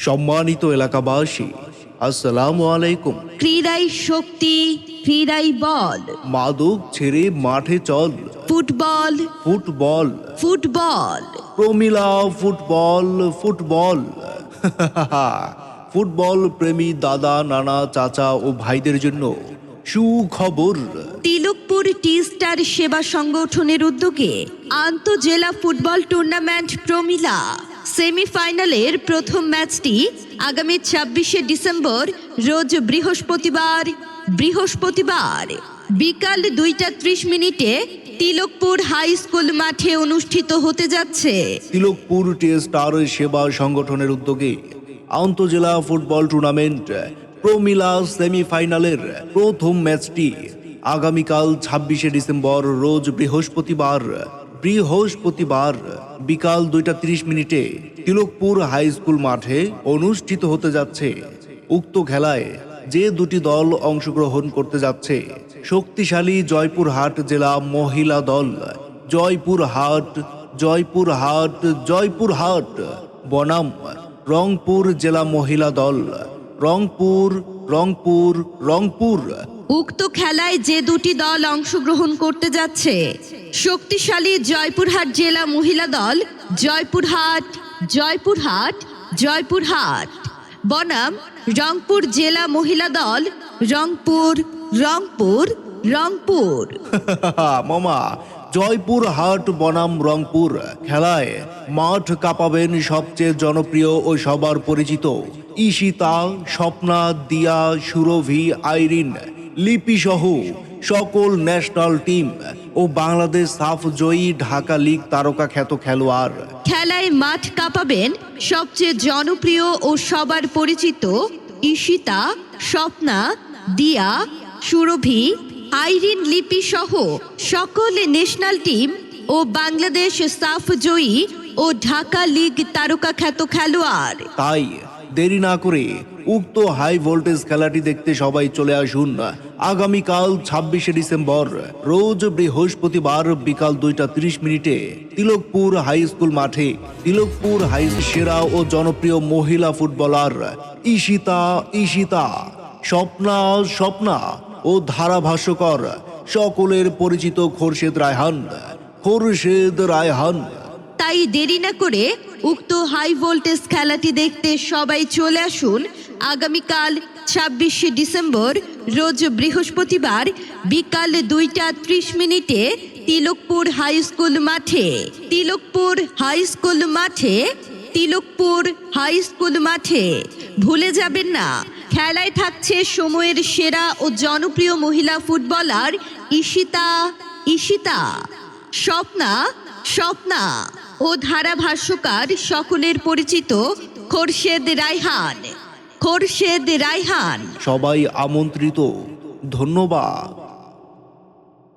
সম্মানিত এলাকাবাসী, আসসালামু আলাইকুম। ক্রীড়াই শক্তি, ক্রীড়াই বল। মাদক ছেড়ে মাঠে চল, ফুটবল, ফুটবল, ফুটবল। প্রমিলা ফুটবল, ফুটবল। ফুটবল প্রেমী দাদা, নানা, চাচা ও ভাইদের জন্য সুখবর। তিলকপুর টি স্টার সেবা সংগঠনের উদ্যোগে আন্তঃজেলা ফুটবল টুর্নামেন্ট প্রমিলা সেমিফাইনালের প্রথম ম্যাচটি আগামী ২৬শে ডিসেম্বর রোজ বৃহস্পতিবার বিকাল ২টা ৩০ তিলকপুর হাই স্কুল মাঠে অনুষ্ঠিত হতে যাচ্ছে। তিলকপুর টি স্টার সেবা সংগঠনের উদ্যোগে আন্তঃজেলা ফুটবল টুর্নামেন্ট প্রমিলা সেমিফাইনালের প্রথম ম্যাচটি আগামীকাল ২৬শে ডিসেম্বর রোজ বৃহস্পতিবার বিকাল ২টা ৩০ তিলকপুর হাই স্কুল মাঠে অনুষ্ঠিত হতে যাচ্ছে। উক্ত খেলায় যে দুটি দল অংশগ্রহণ করতে যাচ্ছে, শক্তিশালী জয়পুরহাট জেলা মহিলা দল জয়পুরহাট বনাম রংপুর জেলা মহিলা দল রংপুর। উক্ত খেলায় যে দুটি দল অংশগ্রহণ করতে যাচ্ছে, শক্তিশালী জয়পুরহাট জেলা মহিলা দল জয়পুরহাট বনাম রংপুর জেলা মহিলা দল রংপুর। মামা, জয়পুরহাট বনাম রংপুর খেলায় মাঠ কাঁপাবেন সবচেয়ে জনপ্রিয় ও সবার পরিচিত ঈশিতা, স্বপ্না, দিয়া, সুরভি, আইরিন, লিপি সহ সকল ন্যাশনাল টিম ও বাংলাদেশ সাফ জয়ী ঢাকা লীগ তারকা খ্যাত খেলোয়াড়। খেলায় মাঠ কাঁপাবেন সবচেয়ে জনপ্রিয় ও সবার পরিচিত ঈশিতা, স্বপ্না, দিয়া, সুরভি, আইরিন, লিপি সহ সকল ন্যাশনাল টিম ও বাংলাদেশ সাফ জয়ী ও ঢাকা লীগ তারকা খ্যাত খেলোয়াড়। তাই দেরি না করে উক্ত হাই ভোল্টেজ খেলাটি দেখতে সবাই চলে আসুন আগামীকাল ২৬শে ডিসেম্বর রোজ বৃহস্পতিবার বিকাল ২টা ৩০ তিলকপুর হাই স্কুল মাঠে। তিলকপুর হাই সেরা ও জনপ্রিয় মহিলা ফুটবলার ঈশিতা, স্বপ্না ও ধারাভাষ্যকর সকলের পরিচিত খোরশেদ রায়হান। তাই দেরি না করে উক্ত হাই ভোল্টেজ খেলাটি দেখতে সবাই চলে আসুন আগামীকাল ২৬শে ডিসেম্বর রোজ বৃহস্পতিবার বিকাল ২টা ৩০ তিলকপুর হাই স্কুল মাঠে। ভুলে যাবেন না, খেলায় থাকছে সময়ের সেরা ও জনপ্রিয় মহিলা ফুটবলার ঈশিতা, স্বপ্না ও ধারাভাষ্যকার সকলের পরিচিত খোরশেদ রায়হান। সবাই আমন্ত্রিত। ধন্যবাদ।